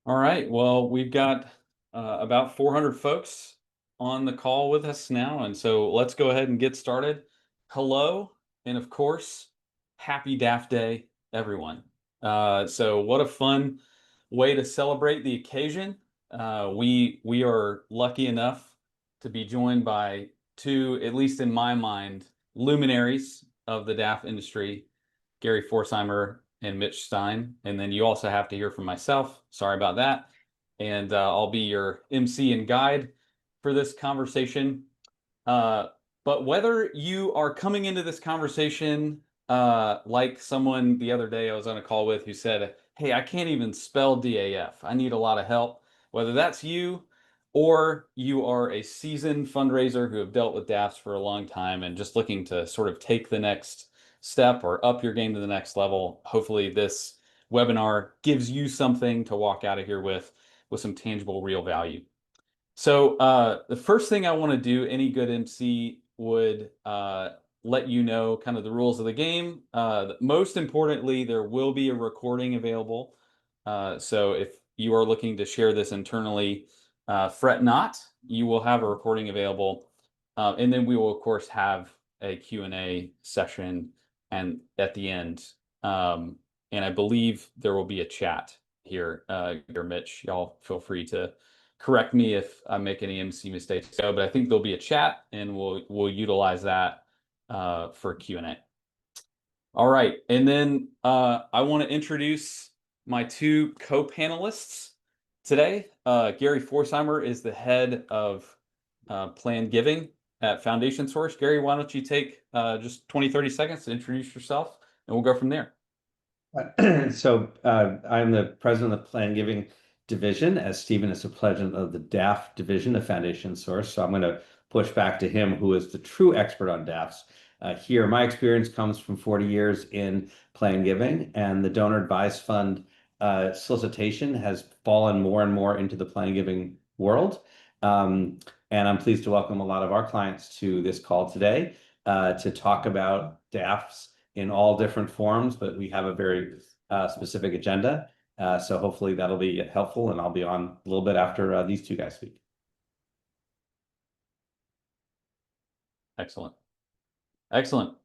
All right. Well, we've got about 400 folks on the call with us now. And so let's go ahead and get started. Hello. And of course, happy DAF Day, everyone. So what a fun way to celebrate the occasion. We are lucky enough to be joined by two, at least in my mind, luminaries of the DAF industry, Gary Forsheimer and Mitch Stein. And then you also have to hear from myself. Sorry about that. And I'll be your MC and guide for this conversation. Uh, but whether you are coming into this conversation like someone the other day I was on a call with who said, "Hey, I can't even spell DAF. I need a lot of help." Whether that's you or you are a seasoned fundraiser who have dealt with DAFs for a long time and just looking to sort of take the next step or up your game to the next level, hopefully this webinar gives you something to walk out of here with some tangible real value. So the first thing I want to do, any good MC would let you know kind of the rules of the game. Most importantly, there will be a recording available. So if you are looking to share this internally, fret not, you will have a recording available. And then we will, of course, have a Q&A session and at the end. And I believe there will be a chat here. Mitch, y'all feel free to correct me if I make any MC mistakes. But I think there'll be a chat, and we'll utilize that for Q&A. All right, and then I want to introduce my two co-panelists today. Gary Forsheimer is the head of planned giving at Foundation Source. Gary, why don't you take just 20, 30 seconds to introduce yourself, and we'll go from there. So I'm the president of the Plan Giving Division, as Stephen is the president of the DAF division of Foundation Source. So I'm going to push back to him, who is the true expert on DAFs. Here, my experience comes from 40 years in Plan Giving, and the donor advised fund solicitation has fallen more and more into the Plan Giving world. And I'm pleased to welcome a lot of our clients to this call today to talk about DAFs in all different forms, but we have a very specific agenda. So hopefully that'll be helpful, and I'll be on a little bit after these two guys speak. Excellent. Excellent.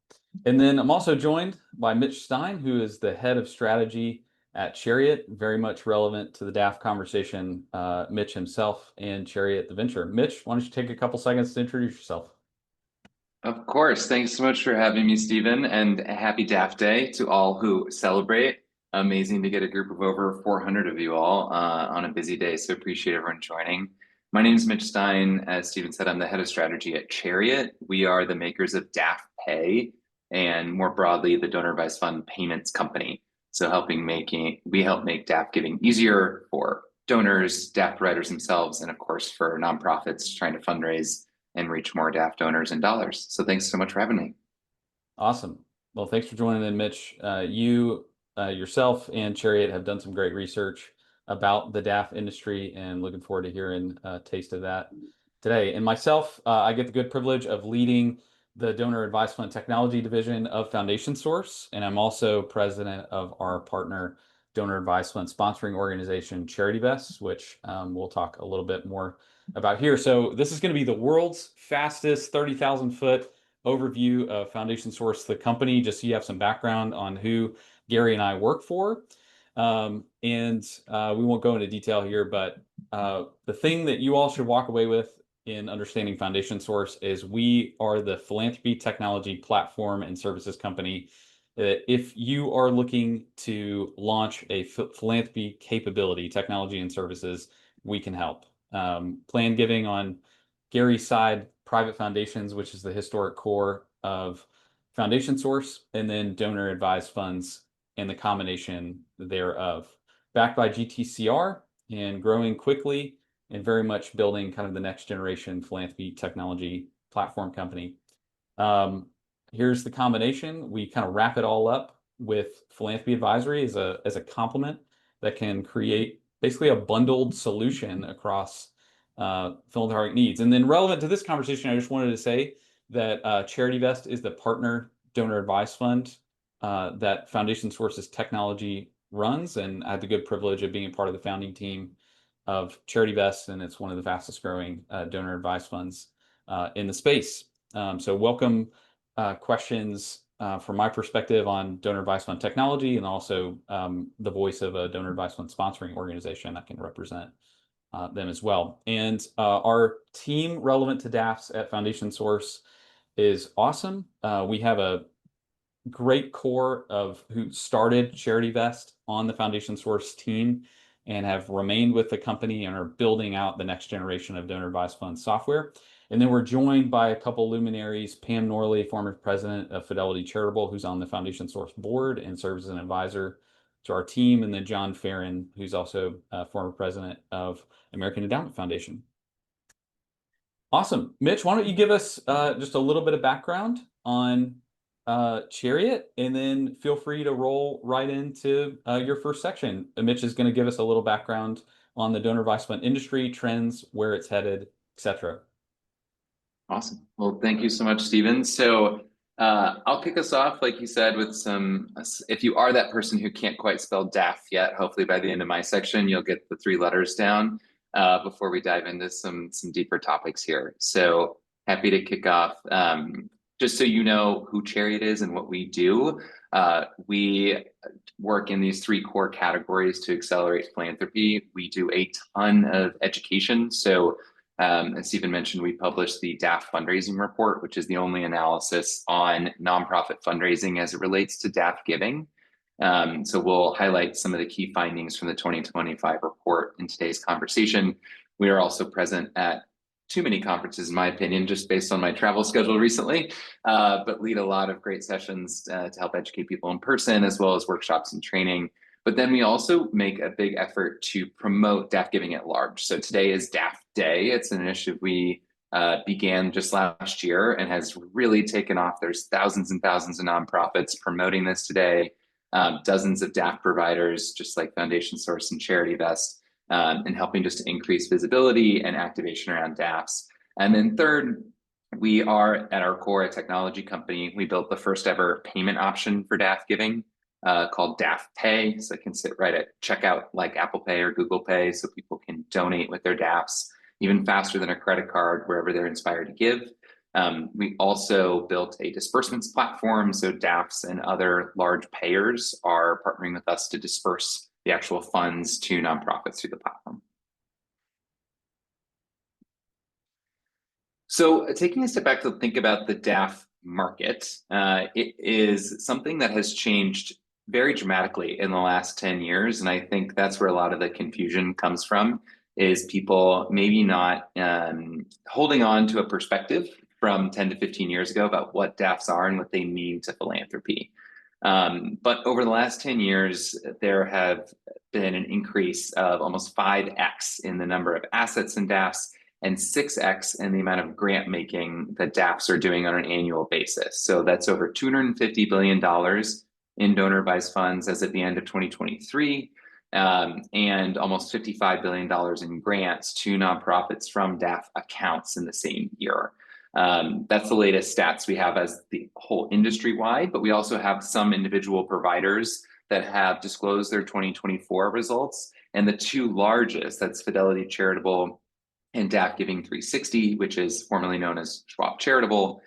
And then I'm also joined by Mitch Stein, who is the head of strategy at Chariot, very much relevant to the DAF conversation, Mitch himself and Chariot the venture. Mitch, why don't you take a couple seconds to introduce yourself? Of course. Thanks so much for having me, Stephen, and a happy DAF Day to all who celebrate. Amazing to get a group of over 400 of you all on a busy day, so appreciate everyone joining. My name is Mitch Stein. As Stephen said, I'm the head of strategy at Chariot. We are the makers of DAF Pay and more broadly, the Donor Advised Fund Payments Company. So we help make DAF giving easier for donors, DAF providers themselves, and of course for nonprofits trying to fundraise and reach more DAF donors in dollars. So thanks so much for having me. Awesome. Well, thanks for joining in, Mitch. You yourself and Chariot have done some great research about the DAF industry, and looking forward to hearing a taste of that today. And myself, I get the good privilege of leading the Donor Advised Fund Technology Division of Foundation Source, and I'm also president of our partner Donor Advised Fund sponsoring organization, CharityVest, which we'll talk a little bit more about here. So this is going to be the world's fastest 30,000 foot overview of Foundation Source, the company, just so you have some background on who Gary and I work for. And we won't go into detail here, but the thing that you all should walk away with in understanding Foundation Source is we are the philanthropy technology platform and services company. If you are looking to launch a philanthropy capability, technology and services, we can help. Planned giving on Gary's side, private foundations, which is the historic core of Foundation Source, and then donor advised funds and the combination thereof. Backed by GTCR and growing quickly and very much building kind of the next generation philanthropy technology platform company. Here's the combination. We kind of wrap it all up with philanthropy advisory as a complement that can create basically a bundled solution across philanthropic needs. And then relevant to this conversation, I just wanted to say that CharityVest is the partner donor advised fund that Foundation Source's technology runs, and I had the good privilege of being a part of the founding team of CharityVest, and it's one of the fastest growing donor advised funds in the space. So welcome questions from my perspective on donor advised fund technology, and also the voice of a donor advised fund sponsoring organization that can represent them as well. And our team relevant to DAFs at Foundation Source is awesome. We have a great core of who started CharityVest on the Foundation Source team and have remained with the company and are building out the next generation of donor advised fund software. And then we're joined by a couple luminaries, Pam Norley, former president of Fidelity Charitable, who's on the Foundation Source board and serves as an advisor to our team, and then John Farron, who's also former president of American Endowment Foundation. Awesome. Mitch, why don't you give us just a little bit of background on Chariot, and then feel free to roll right into your first section. Mitch is going to give us a little background on the donor advised fund industry, trends, where it's headed, etc. Awesome. Well, thank you so much, Stephen. So I'll kick us off, like you said, with some, if you are that person who can't quite spell DAF yet, hopefully by the end of my section, you'll get the 3 letters down before we dive into some deeper topics here. So happy to kick off. Just so you know who Chariot is and what we do, we work in these 3 core categories to accelerate philanthropy. We do a ton of education. So as Stephen mentioned, we published the DAF fundraising report, which is the only analysis on nonprofit fundraising as it relates to DAF giving. So we'll highlight some of the key findings from the 2025 report in today's conversation. We are also present at too many conferences, in my opinion, just based on my travel schedule recently, but lead a lot of great sessions to help educate people in person, as well as workshops and training. But then we also make a big effort to promote DAF giving at large. So today is DAF Day. It's an initiative we began just last year and has really taken off. There's thousands and thousands of nonprofits promoting this today, dozens of DAF providers, just like Foundation Source and CharityVest, and helping just to increase visibility and activation around DAFs. And then third, we are at our core a technology company. We built the first ever payment option for DAF giving called DAF Pay. So it can sit right at checkout like Apple Pay or Google Pay, so people can donate with their DAFs even faster than a credit card wherever they're inspired to give. We also built a disbursements platform, so DAFs and other large payers are partnering with us to disperse the actual funds to nonprofits through the platform. So taking a step back to think about the DAF market, it is something that has changed very dramatically in the last 10 years. And I think that's where a lot of the confusion comes from, is people maybe not holding on to a perspective from 10 to 15 years ago about what DAFs are and what they mean to philanthropy. But over the last 10 years, there have been an increase of almost 5x in the number of assets in DAFs and 6x in the amount of grant making that DAFs are doing on an annual basis. So that's over $250 billion in donor advised funds as at the end of 2023, and almost $55 billion in grants to nonprofits from DAF accounts in the same year. That's the latest stats we have as the whole industry wide, but we also have some individual providers that have disclosed their 2024 results. And the 2 largest, that's Fidelity Charitable and DAF Giving 360, which is formerly known as Schwab Charitable,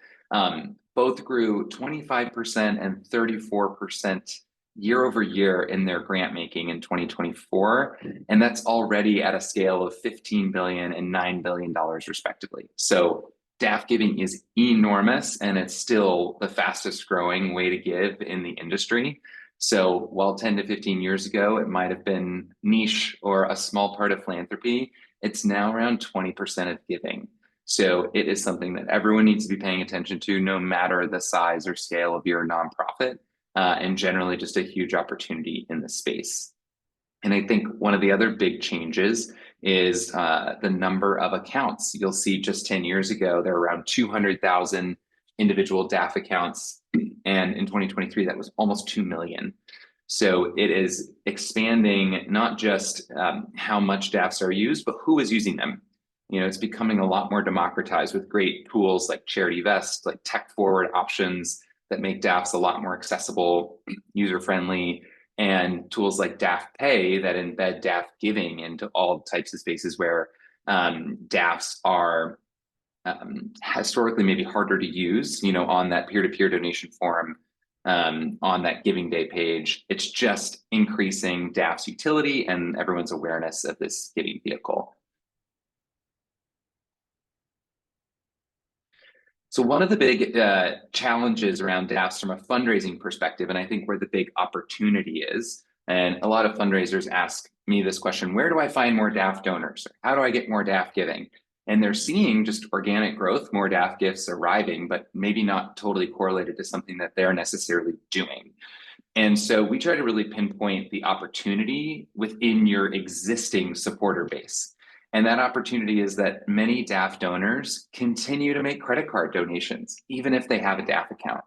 both grew 25% and 34% year over year in their grant making in 2024. And that's already at a scale of $15 billion and $9 billion respectively. So DAF giving is enormous, and it's still the fastest growing way to give in the industry. So while 10 to 15 years ago, it might have been niche or a small part of philanthropy, it's now around 20% of giving. So it is something that everyone needs to be paying attention to, no matter the size or scale of your nonprofit, and generally just a huge opportunity in the space. And I think one of the other big changes is the number of accounts. You'll see just 10 years ago, there were around 200,000 individual DAF accounts. And in 2023, that was almost 2 million. So it is expanding not just how much DAFs are used, but who is using them. You know, it's becoming a lot more democratized with great tools like CharityVest, like tech forward options that make DAFs a lot more accessible, user-friendly, and tools like DAF Pay that embed DAF giving into all types of spaces where DAFs are historically maybe harder to use, on that peer-to-peer donation forum, on that Giving Day page. It's just increasing DAF's utility and everyone's awareness of this giving vehicle. So one of the big challenges around DAFs from a fundraising perspective, and I think where the big opportunity is, and a lot of fundraisers ask me this question: where do I find more DAF donors? How do I get more DAF giving? And they're seeing just organic growth, more DAF gifts arriving, but maybe not totally correlated to something that they're necessarily doing. And so we try to really pinpoint the opportunity within your existing supporter base. And that opportunity is that many DAF donors continue to make credit card donations, even if they have a DAF account.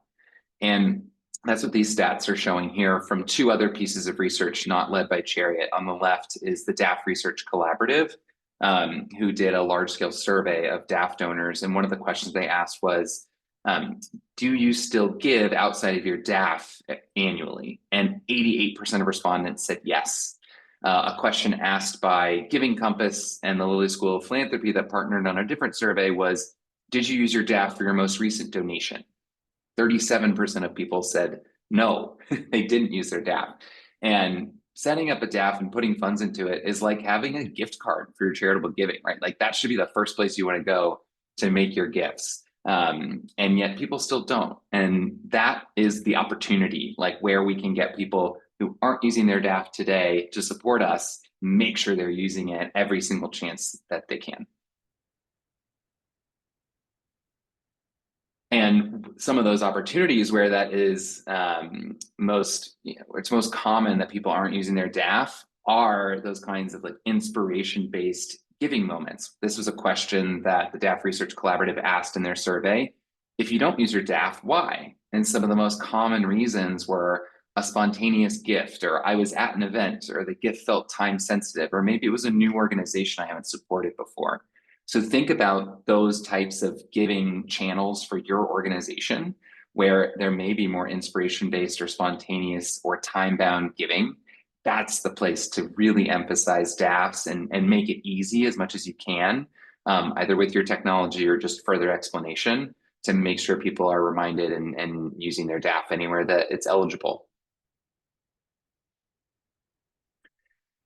And that's what these stats are showing here from two other pieces of research not led by Chariot. On the left is the DAF Research Collaborative, who did a large-scale survey of DAF donors. And one of the questions they asked was, do you still give outside of your DAF annually? And 88% of respondents said yes. A question asked by Giving Compass and the Lilly School of Philanthropy that partnered on a different survey was, did you use your DAF for your most recent donation? 37% of people said no, they didn't use their DAF. And setting up a DAF and putting funds into it is like having a gift card for your charitable giving, right? Like that should be the first place you want to go to make your gifts. And yet people still don't. And that is the opportunity, like where we can get people who aren't using their DAF today to support us, make sure they're using it every single chance that they can. And some of those opportunities where that is it's most common that people aren't using their DAF are those kinds of like inspiration-based giving moments. This was a question that the DAF Research Collaborative asked in their survey. If you don't use your DAF, why? And some of the most common reasons were a spontaneous gift, or I was at an event, or the gift felt time sensitive, or maybe it was a new organization I haven't supported before. So think about those types of giving channels for your organization where there may be more inspiration-based or spontaneous or time-bound giving. That's the place to really emphasize DAFs and make it easy as much as you can, either with your technology or just further explanation, to make sure people are reminded and using their DAF anywhere that it's eligible.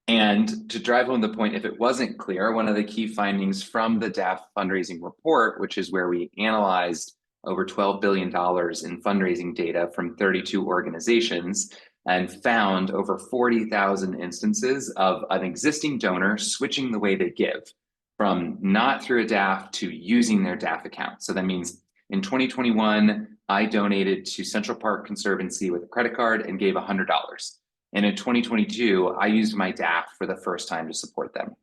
And to drive home the point, if it wasn't clear, one of the key findings from the DAF fundraising report, which is where we analyzed over $12 billion in fundraising data from 32 organizations and found over 40,000 instances of an existing donor switching the way they give from not through a DAF to using their DAF account. So that means in 2021, I donated to Central Park Conservancy with a credit card and gave $100. And in 2022, I used my DAF for the first time to support them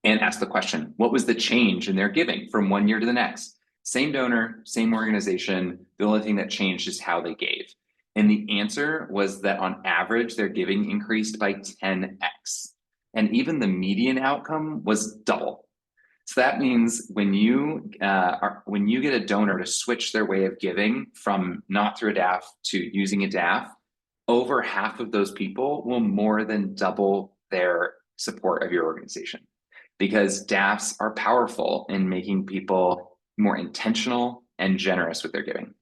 and asked the question, what was the change in their giving from one year to the next? Same donor, same organization. The only thing that changed is how they gave. And the answer was that on average, their giving increased by 10x. And even the median outcome was double. So that means when you get a donor to switch their way of giving from not through a DAF to using a DAF, over half of those people will more than double their support of your organization, because DAFs are powerful in making people more intentional and generous with their giving.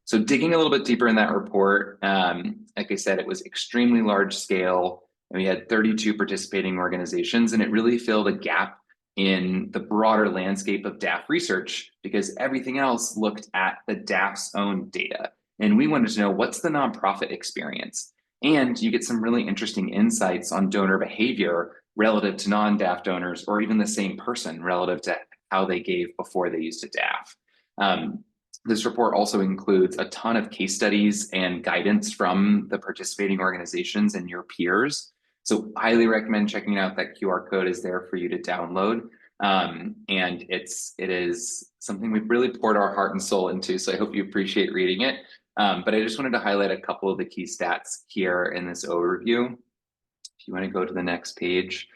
So digging a little bit deeper in that report, like I said, it was extremely large scale, and we had 32 participating organizations, and it really filled a gap in the broader landscape of DAF research, because everything else looked at the DAF's own data. And we wanted to know, what's the nonprofit experience? And you get some really interesting insights on donor behavior relative to non-DAF donors, or even the same person relative to how they gave before they used a DAF. This report also includes a ton of case studies and guidance from the participating organizations and your peers. So highly recommend checking out. That QR code is there for you to download. And it is something we've really poured our heart and soul into. So I hope you appreciate reading it. But I just wanted to highlight a couple of the key stats here in this overview. If you want to go to the next page.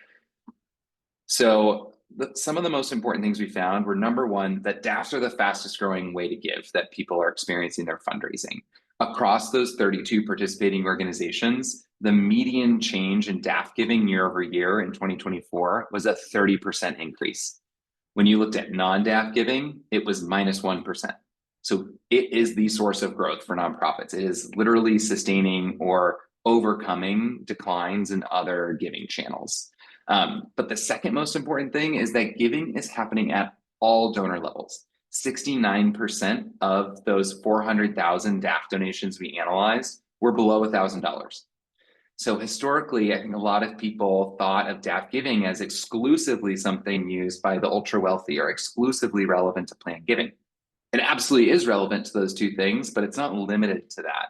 So some of the most important things we found were, number one, that DAFs are the fastest growing way to give that people are experiencing their fundraising. Across those 32 participating organizations, the median change in DAF giving year over year in 2024 was a 30% increase. When you looked at non-DAF giving, it was minus 1%. So it is the source of growth for nonprofits. It is literally sustaining or overcoming declines in other giving channels. But the second most important thing is that giving is happening at all donor levels. 69% of those 400,000 DAF donations we analyzed were below $1,000. So historically, I think a lot of people thought of DAF giving as exclusively something used by the ultra wealthy or exclusively relevant to planned giving. It absolutely is relevant to those two things, but it's not limited to that.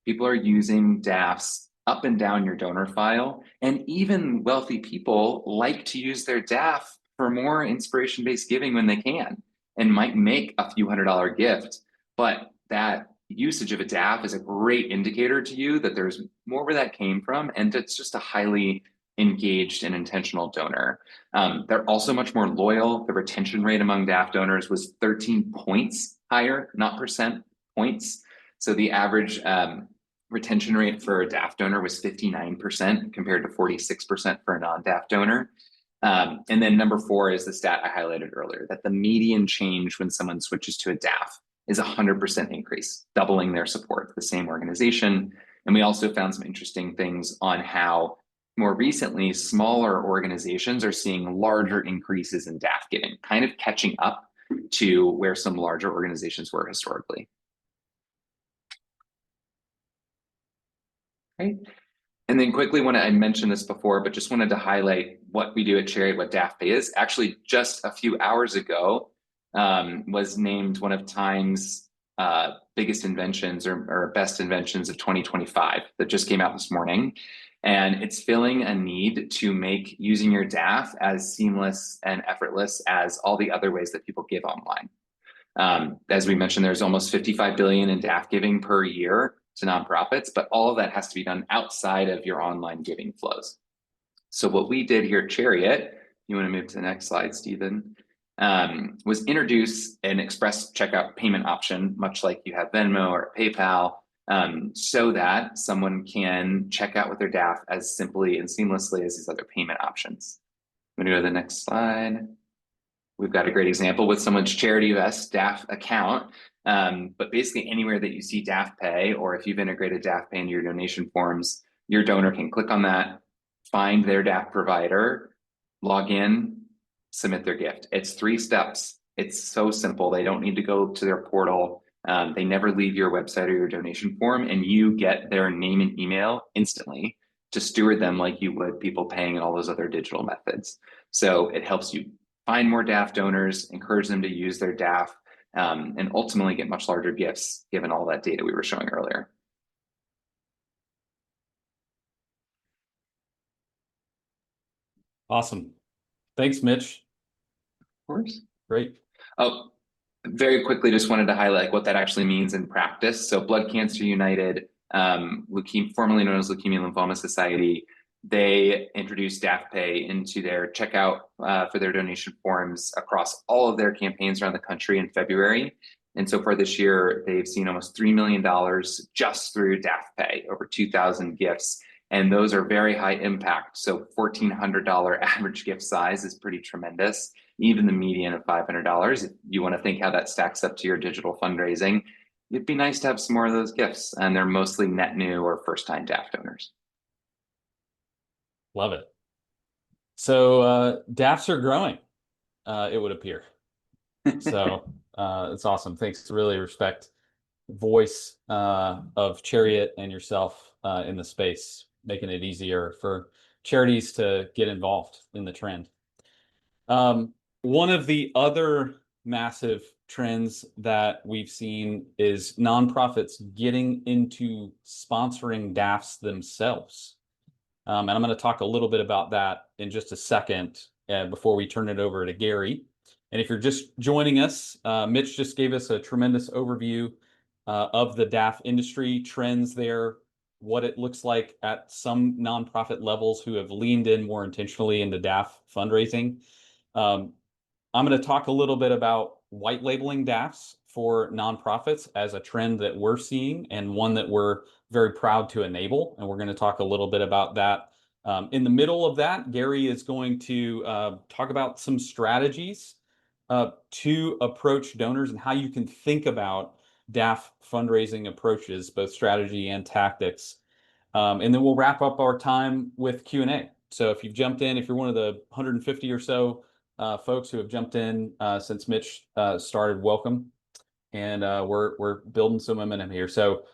People are using DAFs up and down your donor file, and even wealthy people like to use their DAF for more inspiration-based giving when they can, and might make a few $100 gift, but that usage of a DAF is a great indicator to you that there's more where that came from, and it's just a highly engaged and intentional donor. They're also much more loyal. The retention rate among DAF donors was 13 points higher, not percent, points. So the average retention rate for a DAF donor was 59% compared to 46% for a non-DAF donor. And then number 4 is the stat I highlighted earlier, that the median change when someone switches to a DAF is 100% increase, doubling their support for the same organization. And we also found some interesting things on how more recently, smaller organizations are seeing larger increases in DAF giving, kind of catching up to where some larger organizations were historically. Okay. And then quickly, I mentioned this before, but just wanted to highlight what we do at Chariot, what DAF Pay is. Actually, just a few hours ago, was named one of Time's biggest inventions or best inventions of 2025 that just came out this morning. And it's filling a need to make using your DAF as seamless and effortless as all the other ways that people give online. As we mentioned, there's almost 55 billion in DAF giving per year to nonprofits, but all of that has to be done outside of your online giving flows. So what we did here at Chariot, you want to move to the next slide, Stephen, was introduce an express checkout payment option, much like you have Venmo or PayPal, so that someone can check out with their DAF as simply and seamlessly as these other payment options. I'm going to go to the next slide. We've got a great example with someone's CharityVest DAF account, but basically anywhere that you see DAF Pay, or if you've integrated DAF Pay into your donation forms, your donor can click on that, find their DAF provider, log in, submit their gift. It's 3 steps. It's so simple. They don't need to go to their portal. They never leave your website or your donation form, and you get their name and email instantly to steward them like you would people paying in all those other digital methods. So it helps you find more DAF donors, encourage them to use their DAF, and ultimately get much larger gifts given all that data we were showing earlier. Awesome. Thanks, Mitch. Of course. Great. Oh, very quickly, just wanted to highlight what that actually means in practice. So Blood Cancer United, formerly known as Leukemia and Lymphoma Society, they introduced DAF Pay into their checkout for their donation forms across all of their campaigns around the country in February. And so far this year, they've seen almost $3 million just through DAF Pay, over 2,000 gifts. And those are very high impact. So $1,400 average gift size is pretty tremendous. Even the median of $500. If you want to think how that stacks up to your digital fundraising, it'd be nice to have some more of those gifts. And they're mostly net new or first-time DAF donors. Love it. So DAFs are growing, it would appear. So it's awesome. Thanks. Really respect the voice of Chariot and yourself in the space, making it easier for charities to get involved in the trend. One of the other massive trends that we've seen is nonprofits getting into sponsoring DAFs themselves. And I'm going to talk a little bit about that in just a second before we turn it over to Gary. And if you're just joining us, Mitch just gave us a tremendous overview of the DAF industry trends there, what it looks like at some nonprofit levels who have leaned in more intentionally into DAF fundraising. I'm going to talk a little bit about white labeling DAFs for nonprofits as a trend that we're seeing and one that we're very proud to enable. And we're going to talk a little bit about that. In the middle of that, Gary is going to talk about some strategies to approach donors and how you can think about DAF fundraising approaches, both strategy and tactics. And then we'll wrap up our time with Q&A. So if you've jumped in, if you're one of the 150 or so folks who have jumped in since Mitch started, welcome. And we're building some momentum here. So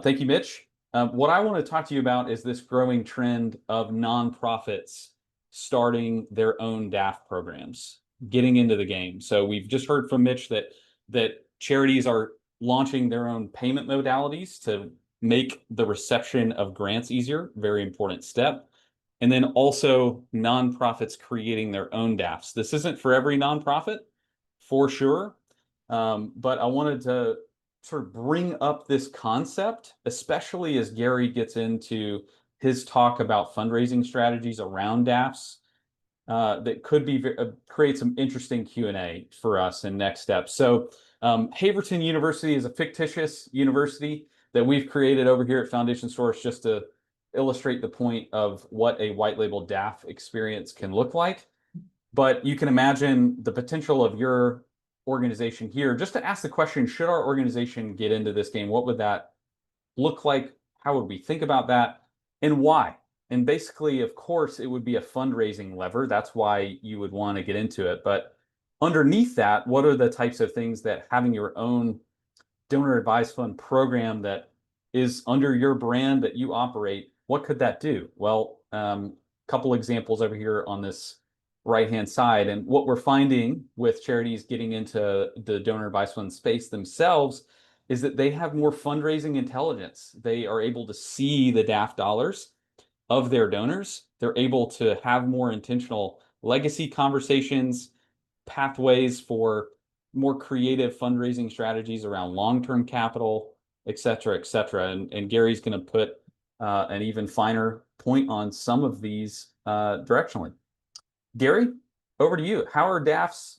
thank you, Mitch. What I want to talk to you about is this growing trend of nonprofits starting their own DAF programs, getting into the game. So we've just heard from Mitch that charities are launching their own payment modalities to make the reception of grants easier, very important step. And then also nonprofits creating their own DAFs. This isn't for every nonprofit, for sure. But I wanted to sort of bring up this concept, especially as Gary gets into his talk about fundraising strategies around DAFs, that could be create some interesting Q&A for us in next steps. So Haverton University is a fictitious university that we've created over here at Foundation Source just to illustrate the point of what a white label DAF experience can look like. But you can imagine the potential of your organization here. Just to ask the question, should our organization get into this game? What would that look like? How would we think about that? And why? And basically, of course, it would be a fundraising lever. That's why you would want to get into it. But underneath that, what are the types of things that having your own donor advised fund program that is under your brand that you operate, what could that do? Well, a couple examples over here on this right-hand side. And what we're finding with charities getting into the donor advised fund space themselves is that they have more fundraising intelligence. They are able to see the DAF dollars of their donors. They're able to have more intentional legacy conversations, pathways for more creative fundraising strategies around long-term capital, et cetera, et cetera. And Gary's going to put an even finer point on some of these directionally. Gary, over to you. How are DAFs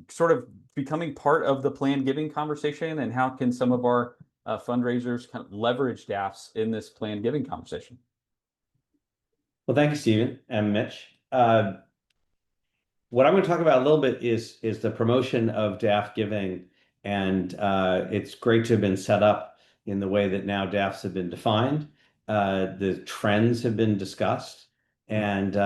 sort of becoming part of the planned giving conversation, and how can some of our fundraisers kind of leverage DAFs in this planned giving conversation? Well, thank you, Stephen and Mitch. What I'm going to talk about a little bit is the promotion of DAF giving, and it's great to have been set up in the way that now DAFs have been defined. The trends have been discussed, and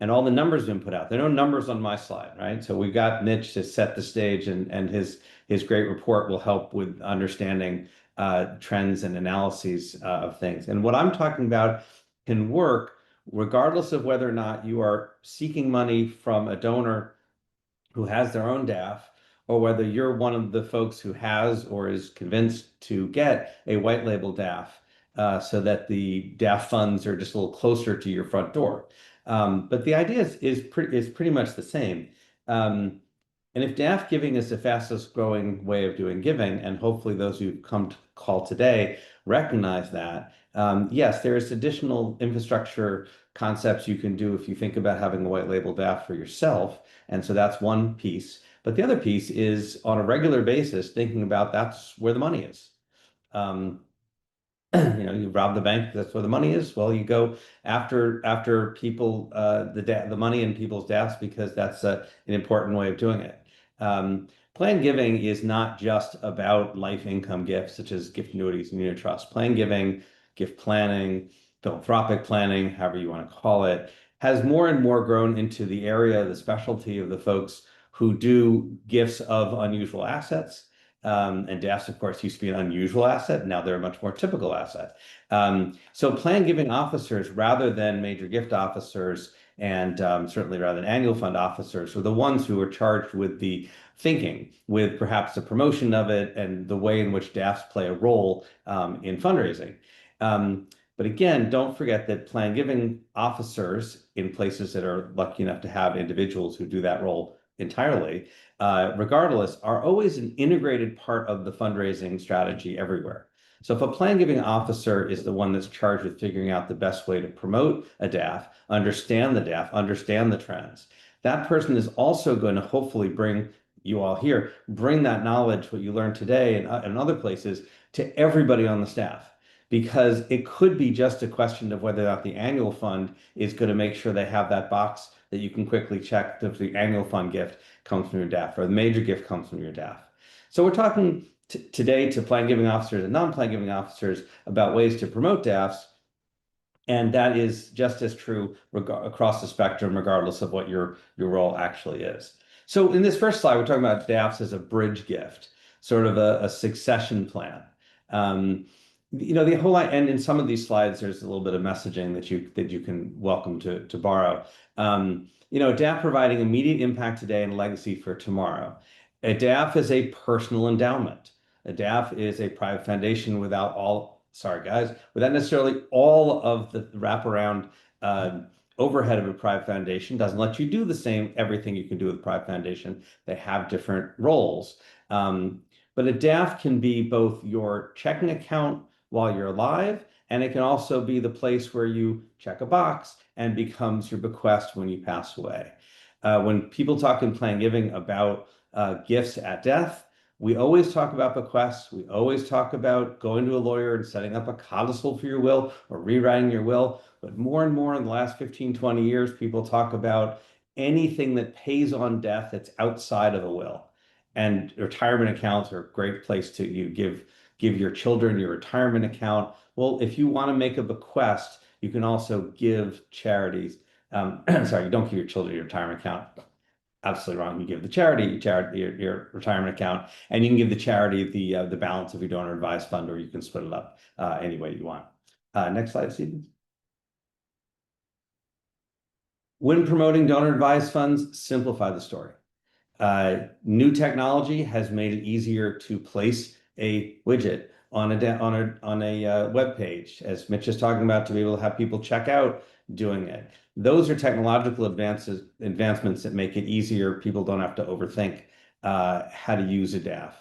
all the numbers have been put out. There are no numbers on my slide, right? So we've got Mitch to set the stage, and his great report will help with understanding trends and analyses of things. And what I'm talking about can work regardless of whether or not you are seeking money from a donor who has their own DAF, or whether you're one of the folks who has or is convinced to get a white label DAF, so that the DAF funds are just a little closer to your front door. But the idea is pretty much the same. And if DAF giving is the fastest growing way of doing giving, and hopefully those who've come to call today recognize that, yes, there is additional infrastructure concepts you can do if you think about having a white label DAF for yourself. And so that's one piece. But the other piece is on a regular basis, thinking about that's where the money is. You rob the bank, that's where the money is. Well, you go after people, the money in people's DAFs, because that's an important way of doing it. Planned giving is not just about life income gifts, such as gift annuities and unit trusts. Planned giving, gift planning, philanthropic planning, however you want to call it, has more and more grown into the area, the specialty of the folks who do gifts of unusual assets. And DAFs, of course, used to be an unusual asset. Now they're a much more typical asset. So planned giving officers, rather than major gift officers, and certainly rather than annual fund officers, are the ones who are charged with the thinking, with perhaps the promotion of it and the way in which DAFs play a role in fundraising. But again, don't forget that planned giving officers in places that are lucky enough to have individuals who do that role entirely, regardless, are always an integrated part of the fundraising strategy everywhere. So if a planned giving officer is the one that's charged with figuring out the best way to promote a DAF, understand the DAF, understand the trends, that person is also going to hopefully bring you all here, bring that knowledge, what you learned today and other places, to everybody on the staff. Because it could be just a question of whether or not the annual fund is going to make sure they have that box that you can quickly check if the annual fund gift comes from your DAF or the major gift comes from your DAF. So we're talking today to plan giving officers and non-plan giving officers about ways to promote DAFs. And that is just as true across the spectrum, regardless of what your role actually is. So in this first slide, we're talking about DAFs as a bridge gift, sort of a succession plan. The whole, and in some of these slides, there's a little bit of messaging that you can welcome to borrow. DAF providing immediate impact today and legacy for tomorrow. A DAF is a personal endowment. A DAF is a private foundation without necessarily all of the wraparound overhead of a private foundation. Doesn't let you do the same everything you can do with a private foundation. They have different roles. But a DAF can be both your checking account while you're alive, and it can also be the place where you check a box and becomes your bequest when you pass away. When people talk in plan giving about gifts at death, we always talk about bequests. We always talk about going to a lawyer and setting up a codicil for your will or rewriting your will. But more and more in the last 15, 20 years, people talk about anything that pays on death that's outside of a will. And retirement accounts are a great place to give your children your retirement account. Well, if you want to make a bequest, you can also give charities. Sorry, you don't give your children your retirement account. Absolutely wrong. You give the charity your retirement account, and you can give the charity the balance of your donor advised fund, or you can split it up any way you want. Next slide, Stephen. When promoting donor advised funds, simplify the story. New technology has made it easier to place a widget on a web page, as Mitch is talking about, to be able to have people check out doing it. Those are technological advancements that make it easier. People don't have to overthink how to use a DAF.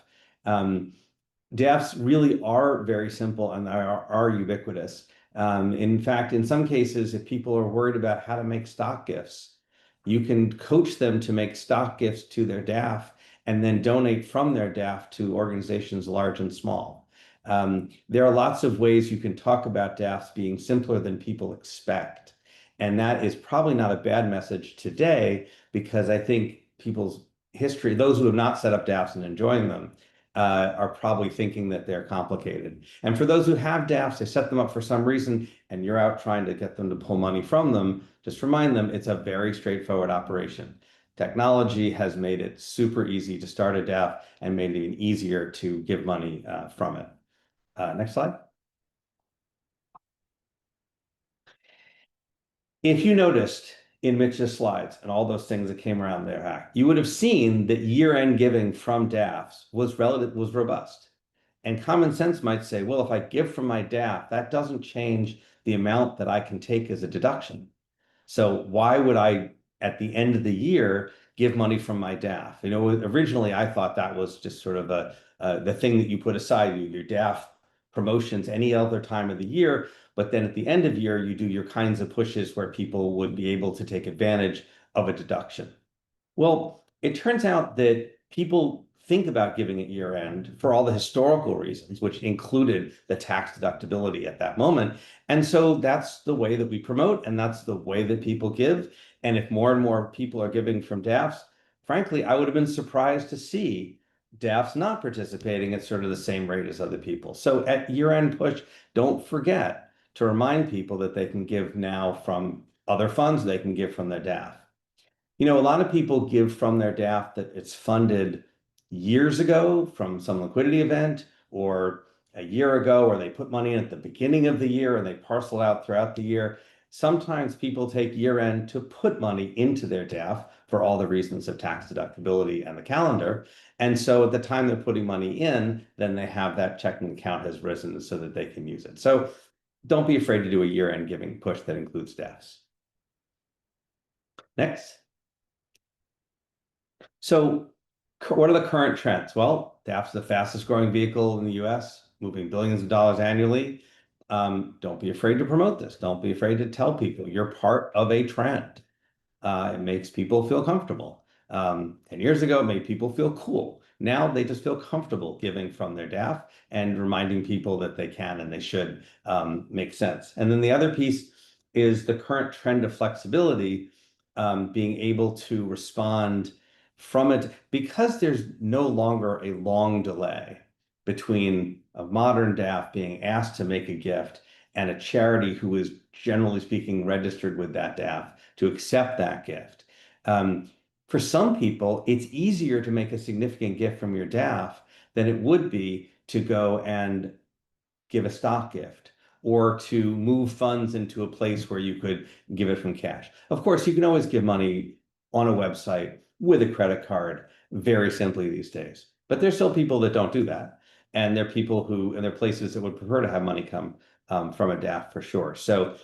DAFs really are very simple and are ubiquitous. In fact, in some cases, if people are worried about how to make stock gifts, you can coach them to make stock gifts to their DAF and then donate from their DAF to organizations large and small. There are lots of ways you can talk about DAFs being simpler than people expect. And that is probably not a bad message today, because I think people's history, those who have not set up DAFs and enjoying them, are probably thinking that they're complicated. And for those who have DAFs, they set them up for some reason, and you're out trying to get them to pull money from them. Just remind them it's a very straightforward operation. Technology has made it super easy to start a DAF and made it even easier to give money from it. Next slide. If you noticed in Mitch's slides and all those things that came around there, you would have seen that year-end giving from DAFs was robust. And common sense might say, well, if I give from my DAF, that doesn't change the amount that I can take as a deduction. So why would I, at the end of the year, give money from my DAF? Originally I thought that was just sort of the thing that you put aside, your DAF promotions any other time of the year. But then at the end of year, you do your kinds of pushes where people would be able to take advantage of a deduction. Well, it turns out that people think about giving at year end for all the historical reasons, which included the tax deductibility at that moment. And so that's the way that we promote, and that's the way that people give. And if more and more people are giving from DAFs, frankly, I would have been surprised to see DAFs not participating at sort of the same rate as other people. So at year end push, don't forget to remind people that they can give now from other funds, they can give from their DAF. A lot of people give from their DAF that it's funded years ago from some liquidity event, or a year ago, or they put money in at the beginning of the year and they parcel out throughout the year. Sometimes people take year end to put money into their DAF for all the reasons of tax deductibility and the calendar. And so at the time they're putting money in, then they have that checking account has risen so that they can use it. So don't be afraid to do a year-end giving push that includes DAFs. Next. So what are the current trends? Well, DAFs is the fastest growing vehicle in the US, moving billions of dollars annually. Don't be afraid to promote this. Don't be afraid to tell people you're part of a trend. It makes people feel comfortable. 10 years ago, it made people feel cool. Now they just feel comfortable giving from their DAF and reminding people that they can and they should make sense. And then the other piece is the current trend of flexibility, being able to respond from it because there's no longer a long delay between a modern DAF being asked to make a gift and a charity who is generally speaking registered with that DAF to accept that gift. For some people, it's easier to make a significant gift from your DAF than it would be to go and give a stock gift or to move funds into a place where you could give it from cash. Of course, you can always give money on a website with a credit card very simply these days. But there's still people that don't do that. And there are people who, and there are places that would prefer to have money come from a DAF for sure. So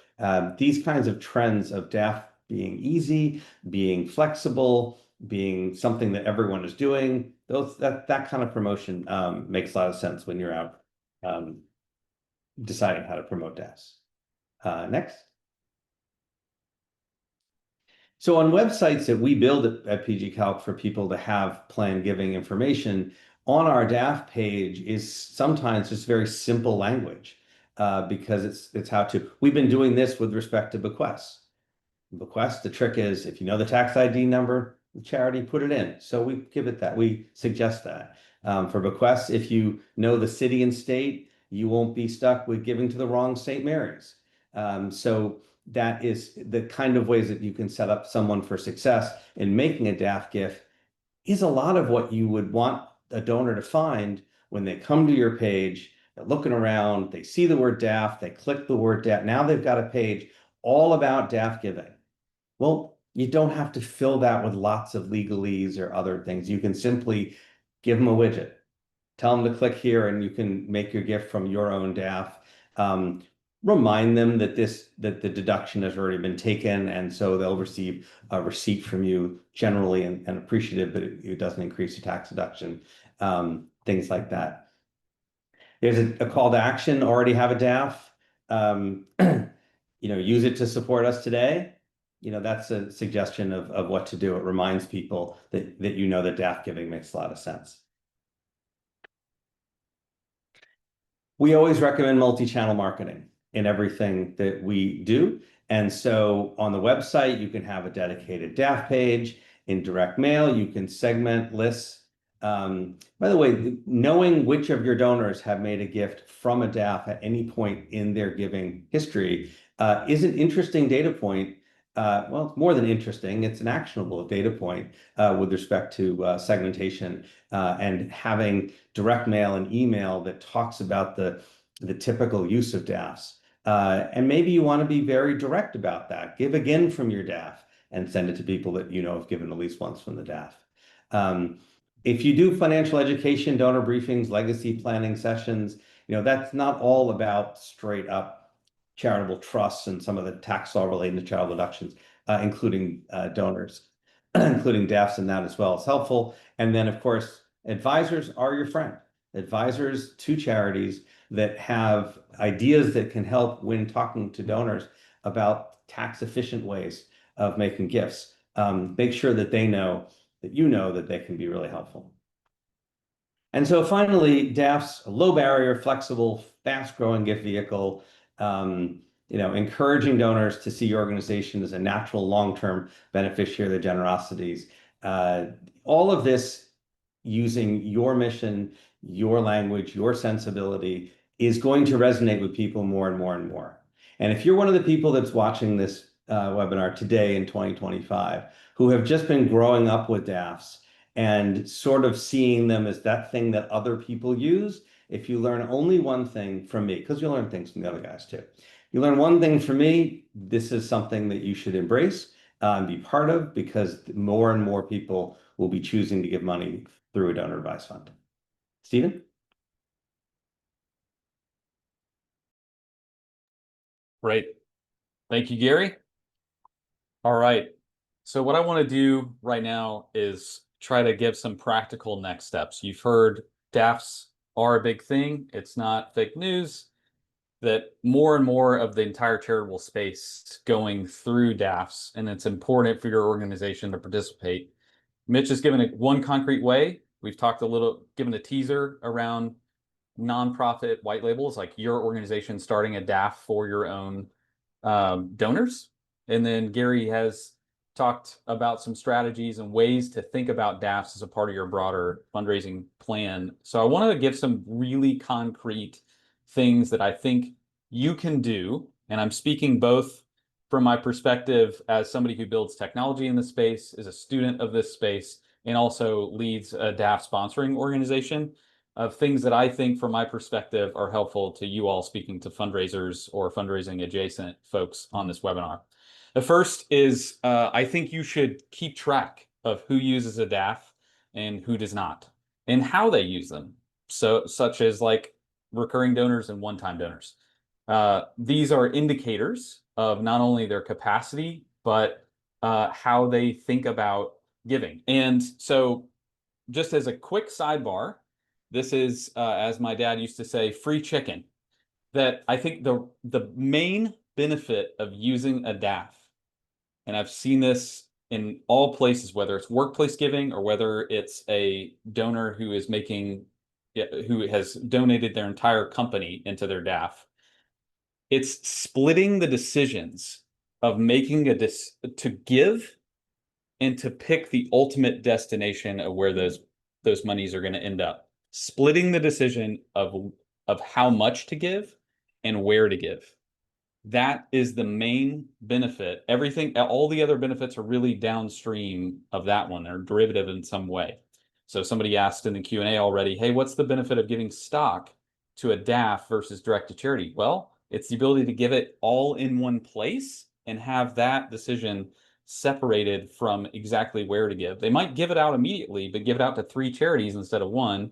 these kinds of trends of DAF being easy, being flexible, being something that everyone is doing, that kind of promotion makes a lot of sense when you're out deciding how to promote DAFs. Next. So on websites that we build at PG Calc for people to have plan giving information, on our DAF page is sometimes just very simple language because it's how to. We've been doing this with respect to bequests. Bequest, the trick is if you know the tax ID number, the charity, put it in. So we give it that. We suggest that. For bequests, if you know the city and state, you won't be stuck with giving to the wrong St. Mary's. So that is the kind of ways that you can set up someone for success in making a DAF gift is a lot of what you would want a donor to find when they come to your page, they're looking around, they see the word DAF, they click the word DAF. Now they've got a page all about DAF giving. Well, you don't have to fill that with lots of legalese or other things. You can simply give them a widget. Tell them to click here and you can make your gift from your own DAF. Remind them that the deduction has already been taken, and so they'll receive a receipt from you generally and appreciative, but it doesn't increase the tax deduction. Things like that. There's a call to action, already have a DAF. Use it to support us today. That's a suggestion of what to do. It reminds people that that DAF giving makes a lot of sense. We always recommend multi-channel marketing in everything that we do. And so on the website, you can have a dedicated DAF page. In direct mail, you can segment lists. By the way, knowing which of your donors have made a gift from a DAF at any point in their giving history is an interesting data point. Well, it's more than interesting. It's an actionable data point with respect to segmentation and having direct mail and email that talks about the typical use of DAFs. And maybe you want to be very direct about that. Give again from your DAF and send it to people that have given at least once from the DAF. If you do financial education, donor briefings, legacy planning sessions, that's not all about straight up charitable trusts and some of the tax law related to charitable deductions, including donors, including DAFs and that as well is helpful. And then, of course, advisors are your friend. Advisors to charities that have ideas that can help when talking to donors about tax efficient ways of making gifts. Make sure that they know that they can be really helpful. And so finally, DAF's a low barrier, flexible, fast growing gift vehicle. Encouraging donors to see your organization as a natural long-term beneficiary of their generosities. All of this using your mission, your language, your sensibility is going to resonate with people more and more and more. And if you're one of the people that's watching this webinar today in 2025, who have just been growing up with DAFs and sort of seeing them as that thing that other people use, if you learn only one thing from me, because you'll learn things from the other guys too. You learn one thing from me, this is something that you should embrace and be part of, because more and more people will be choosing to give money through a donor advised fund. Stephen? Great. Thank you, Gary. All right. So what I want to do right now is try to give some practical next steps. You've heard DAFs are a big thing. It's not fake news that more and more of the entire charitable space going through DAFs, and it's important for your organization to participate. Mitch has given it one concrete way. We've talked a little, given a teaser around nonprofit white labels, like your organization starting a DAF for your own donors. And then Gary has talked about some strategies and ways to think about DAFs as a part of your broader fundraising plan. So I want to give some really concrete things that I think you can do. And I'm speaking both from my perspective as somebody who builds technology in the space, is a student of this space, and also leads a DAF sponsoring organization, of things that I think from my perspective are helpful to you all speaking to fundraisers or fundraising adjacent folks on this webinar. The first is I think you should keep track of who uses a DAF and who does not, and how they use them. So, such as like recurring donors and one-time donors. These are indicators of not only their capacity, but how they think about giving. And so just as a quick sidebar, this is, as my dad used to say, free chicken. That I think the main benefit of using a DAF, and I've seen this in all places, whether it's workplace giving or whether it's a donor who is who has donated their entire company into their DAF. It's splitting the decisions of making to give and to pick the ultimate destination of where those monies are going to end up. Splitting the decision of how much to give and where to give. That is the main benefit. Everything, all the other benefits are really downstream of that one. They're derivative in some way. So somebody asked in the Q&A already, hey, what's the benefit of giving stock to a DAF versus direct to charity? Well, it's the ability to give it all in one place and have that decision separated from exactly where to give. They might give it out immediately, but give it out to 3 charities instead of 1,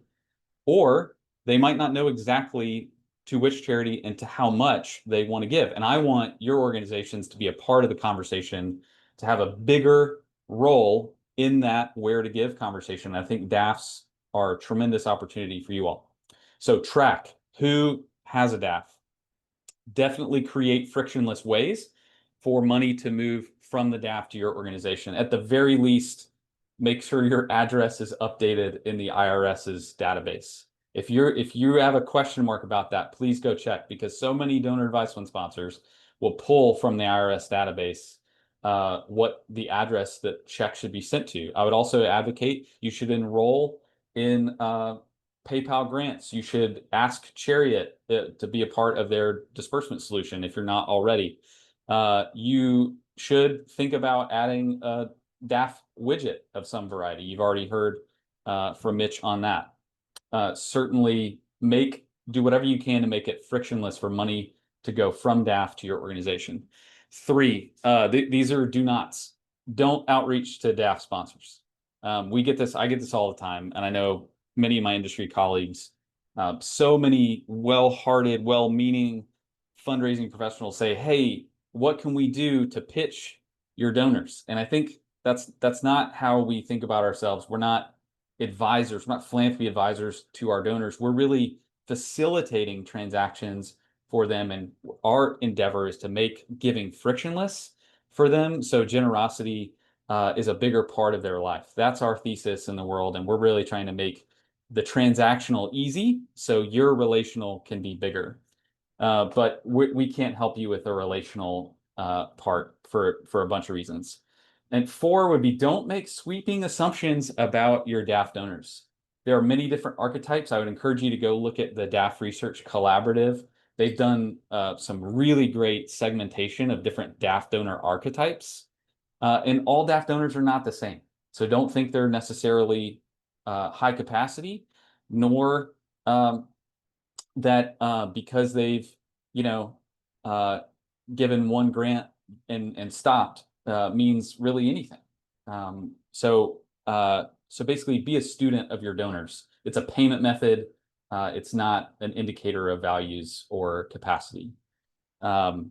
or they might not know exactly to which charity and to how much they want to give. And I want your organizations to be a part of the conversation, to have a bigger role in that where to give conversation. I think DAFs are a tremendous opportunity for you all. So track who has a DAF. Definitely create frictionless ways for money to move from the DAF to your organization. At the very least, make sure your address is updated in the IRS's database. If you have a question mark about that, please go check, because so many donor advice fund sponsors will pull from the IRS database what the address that check should be sent to. I would also advocate you should enroll in PayPal grants. You should ask Chariot to be a part of their disbursement solution if you're not already. You should think about adding a DAF widget of some variety. You've already heard from Mitch on that. Certainly do whatever you can to make it frictionless for money to go from DAF to your organization. 3, these are do nots. Don't outreach to DAF sponsors. I get this all the time, and I know many of my industry colleagues, so many well-hearted, well-meaning fundraising professionals say, hey, what can we do to pitch your donors? And I think that's not how we think about ourselves. We're not advisors, we're not philanthropy advisors to our donors. We're really facilitating transactions for them, and our endeavor is to make giving frictionless for them, so generosity is a bigger part of their life. That's our thesis in the world, and we're really trying to make the transactional easy so your relational can be bigger. But we can't help you with the relational part for a bunch of reasons. And 4 would be, don't make sweeping assumptions about your DAF donors. There are many different archetypes. I would encourage you to go look at the DAF Research Collaborative. They've done some really great segmentation of different DAF donor archetypes. And all DAF donors are not the same. So don't think they're necessarily high capacity, nor that because they've, given one grant and stopped means really anything. So basically be a student of your donors. It's a payment method. It's not an indicator of values or capacity. All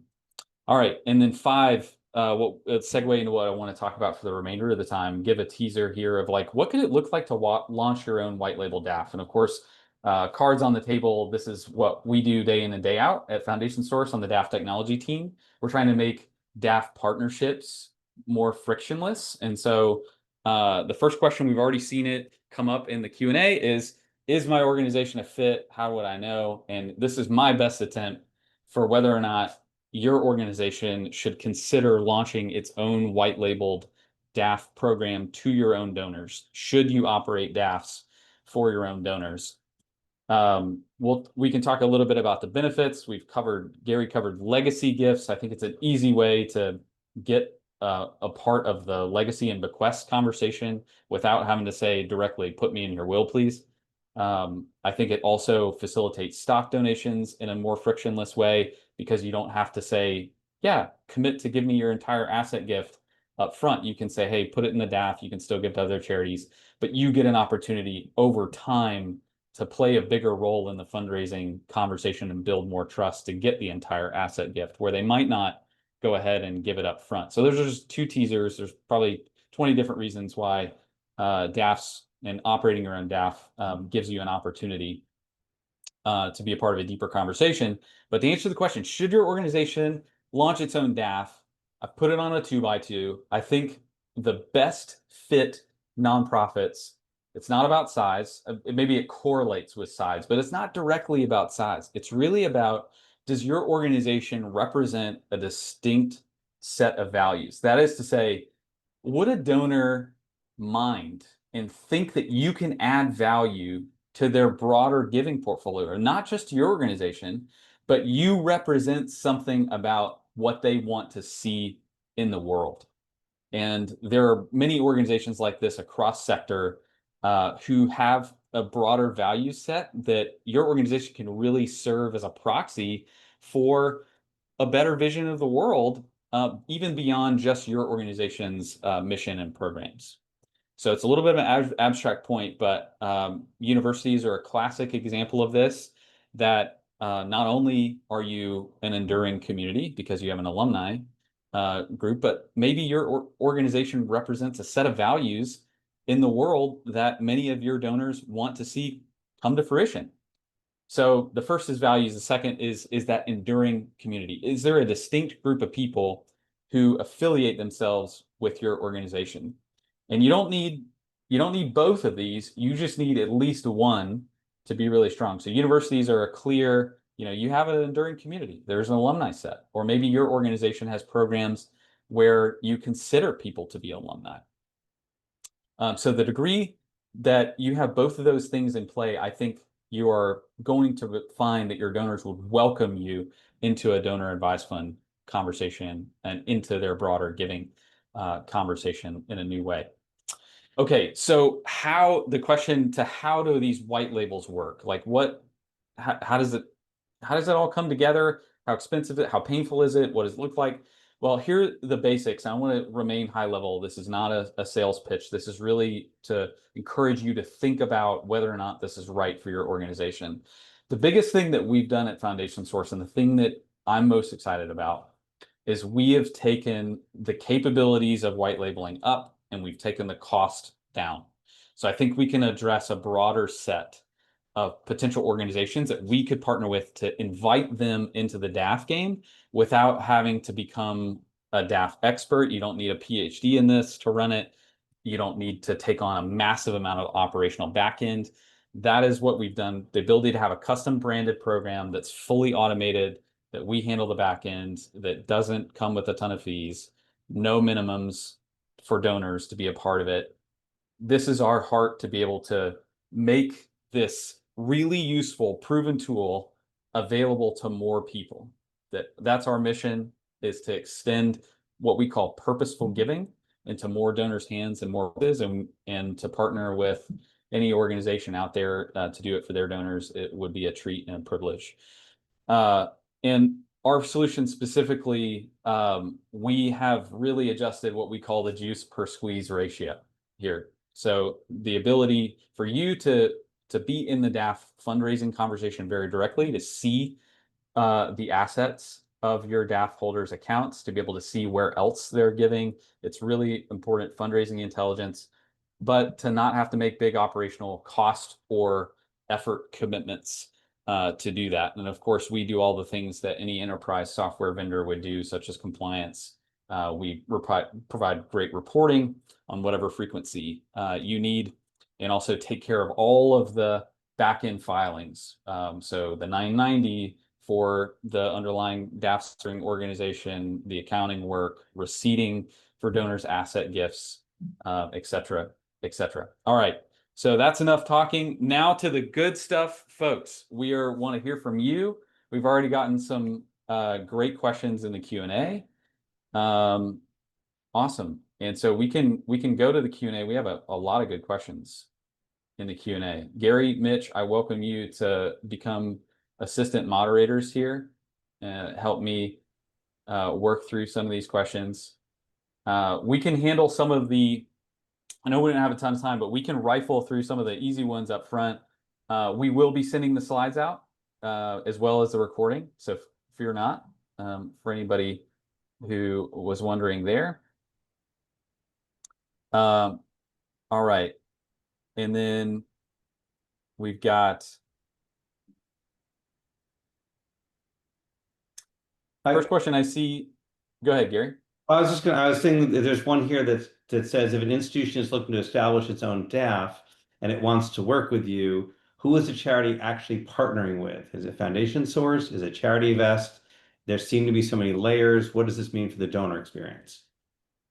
right, and then 5, let's segue into what I want to talk about for the remainder of the time. Give a teaser here of like, what could it look like to launch your own white label DAF? And of course, cards on the table. This is what we do day in and day out at Foundation Source on the DAF technology team. We're trying to make DAF partnerships more frictionless. And so The first question, we've already seen it come up in the Q&A, is my organization a fit? How would I know? And this is my best attempt for whether or not your organization should consider launching its own white labeled DAF program to your own donors. Should you operate DAFs for your own donors? We can talk a little bit about the benefits. Gary covered legacy gifts. I think it's an easy way to get a part of the legacy and bequest conversation without having to say directly, put me in your will, please. I think it also facilitates stock donations in a more frictionless way because you don't have to say, yeah, commit to give me your entire asset gift up front. You can say, hey, put it in the DAF. You can still give to other charities, but you get an opportunity over time to play a bigger role in the fundraising conversation and build more trust to get the entire asset gift where they might not go ahead and give it up front. So those are just two teasers. There's probably 20 different reasons why DAFs and operating your own DAF gives you an opportunity to be a part of a deeper conversation. But to answer the question, should your organization launch its own DAF? I've put it on a 2x2. I think the best fit nonprofits, it's not about size. Maybe it correlates with size, but it's not directly about size. It's really about, does your organization represent a distinct set of values? That is to say, would a donor mind and think that you can add value to their broader giving portfolio, not just to your organization, but you represent something about what they want to see in the world? And there are many organizations like this across sector who have a broader value set that your organization can really serve as a proxy for a better vision of the world, even beyond just your organization's mission and programs. So it's a little bit of an abstract point, but universities are a classic example of this, that not only are you an enduring community because you have an alumni group, but maybe your organization represents a set of values in the world that many of your donors want to see come to fruition. So the first is values. The second is that enduring community. Is there a distinct group of people who affiliate themselves with your organization? And you don't need both of these. You just need at least one to be really strong. So universities are a clear, you have an enduring community. There's an alumni set, or maybe your organization has programs where you consider people to be alumni. So the degree that you have both of those things in play, I think you are going to find that your donors will welcome you into a donor advised fund conversation and into their broader giving conversation in a new way. Okay, so how do these white labels work? Like how does it all come together? How expensive is it? How painful is it? What does it look like? Well, here are the basics. I want to remain high level. This is not a sales pitch. This is really to encourage you to think about whether or not this is right for your organization. The biggest thing that we've done at Foundation Source, and the thing that I'm most excited about, is we have taken the capabilities of white labeling up and we've taken the cost down. So I think we can address a broader set of potential organizations that we could partner with to invite them into the DAF game without having to become a DAF expert. You don't need a PhD in this to run it. You don't need to take on a massive amount of operational backend. That is what we've done. The ability to have a custom branded program that's fully automated, that we handle the backend, that doesn't come with a ton of fees, no minimums for donors to be a part of it. This is our heart to be able to make this really useful, proven tool available to more people. That's our mission, is to extend what we call purposeful giving into more donors' hands and more and to partner with any organization out there to do it for their donors. It would be a treat and a privilege. And our solution specifically, we have really adjusted what we call the juice per squeeze ratio here. So the ability for you to be in the DAF fundraising conversation very directly, to see the assets of your DAF holders' accounts, to be able to see where else they're giving. It's really important fundraising intelligence, but to not have to make big operational cost or effort commitments to do that. And of course, we do all the things that any enterprise software vendor would do, such as compliance We provide great reporting on whatever frequency you need, and also take care of all of the back-end filings. So the 990 for the underlying DAF sponsoring organization, the accounting work, receipting for donors' asset gifts, et cetera, et cetera. All right. So that's enough talking. Now to the good stuff, folks. We want to hear from you. We've already gotten some great questions in the Q&A. Awesome. And so we can go to the Q&A. We have a lot of good questions in the Q&A. Gary, Mitch, I welcome you to become assistant moderators here and help me work through some of these questions. We can handle some of the, I know we didn't have a ton of time, but we can rifle through some of the easy ones up front. We will be sending the slides out as well as the recording. So fear not, for anybody who was wondering there. All right. And then we've got first question I see. Go ahead, Gary. I was thinking that there's one here that says if an institution is looking to establish its own DAF and it wants to work with you, who is the charity actually partnering with? Is it Foundation Source? Is it Charity Vest? There seem to be so many layers. What does this mean for the donor experience?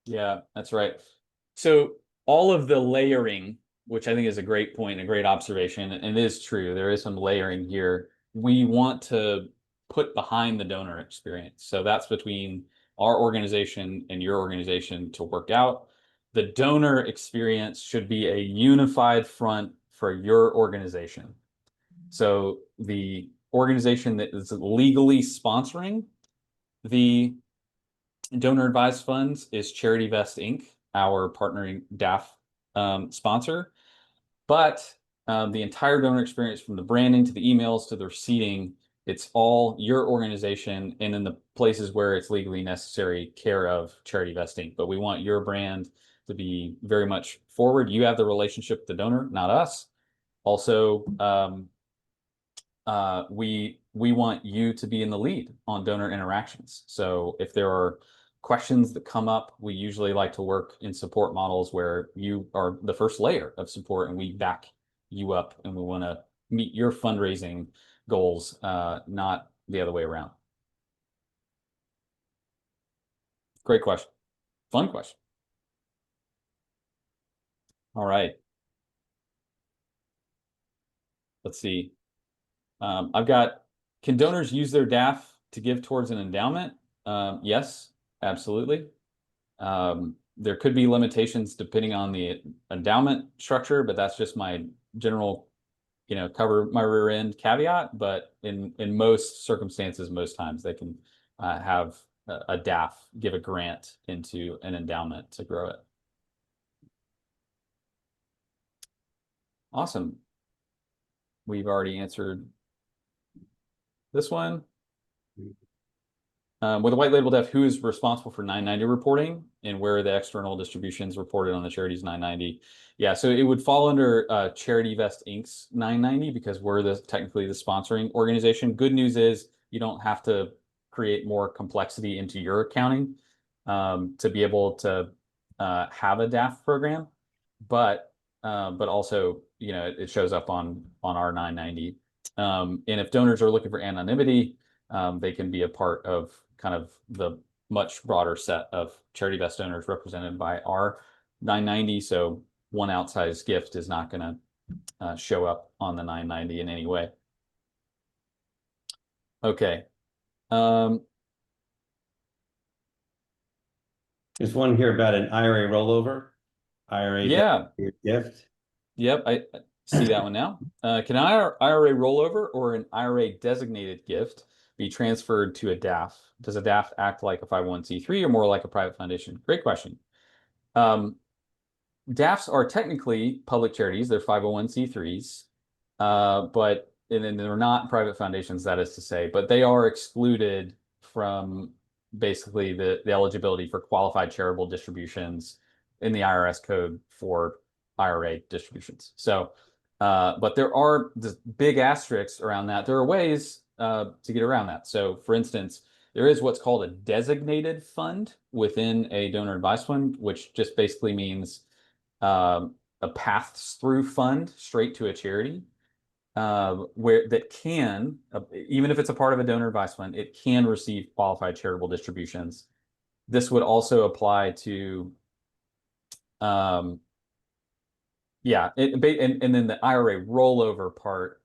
Yeah, that's right. So all of the layering, which I think is a great point, a great observation, and it is true, there is some layering here. We want to put behind the donor experience. So that's between our organization and your organization to work out. The donor experience should be a unified front for your organization. So the organization that is legally sponsoring the donor advised funds is Charity Vest Inc., our partnering DAF sponsor. But the entire donor experience, from the branding to the emails to the receipting, it's all your organization, and in the places where it's legally necessary, care of Charity Vest Inc. But we want your brand to be very much forward. You have the relationship with the donor, not us. Also, we want you to be in the lead on donor interactions. So if there are questions that come up, we usually like to work in support models where you are the first layer of support and we back you up, and we want to meet your fundraising goals, not the other way around. Great question. Fun question. All right. Let's see. I've got, can donors use their DAF to give towards an endowment? Yes, absolutely. There could be limitations depending on the endowment structure, but that's just my general, cover my rear end caveat. But in most circumstances, most times they can have a DAF give a grant into an endowment to grow it. Awesome. We've already answered this one. With a white label DAF, who is responsible for 990 reporting, and where are the external distributions reported on the charity's 990? Yeah, so it would fall under Charity Vest Inc.'s 990 because we're technically the sponsoring organization. Good news is you don't have to create more complexity into your accounting to be able to have a DAF program, but also it shows up on our 990. And if donors are looking for anonymity, they can be a part of kind of the much broader set of Charity Vest donors represented by our 990. So one outsized gift is not going to show up on the 990 in any way. Okay. There's one here about an IRA rollover. IRA gift. Yep, I see that one now. Can an IRA rollover or an IRA designated gift be transferred to a DAF? Does a DAF act like a 501c3 or more like a private foundation? Great question. DAFs are technically public charities. They're 501c3s, but and then they're not private foundations, that is to say, but they are excluded from basically the eligibility for qualified charitable distributions in the IRS code for IRA distributions. So, but there are the big asterisks around that. There are ways to get around that. So, for instance, There is what's called a designated fund within a donor advised fund, which just basically means a pass-through fund straight to a charity, where that can, even if it's a part of a donor advised fund, it can receive qualified charitable distributions. This would also apply to, yeah, and then the IRA rollover part.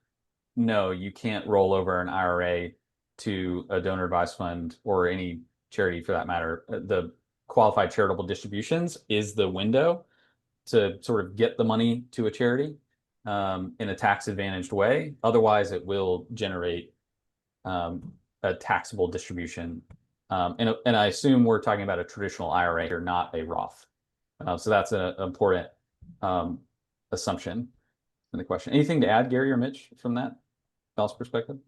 No, you can't roll over an IRA to a donor advised fund or any charity for that matter. The qualified charitable distributions is the window to sort of get the money to a charity in a tax advantaged way. Otherwise, it will generate a taxable distribution. And I assume we're talking about a traditional IRA or not a Roth. So that's an important assumption in the question. Anything to add, Gary or Mitch, from that Bell's perspective?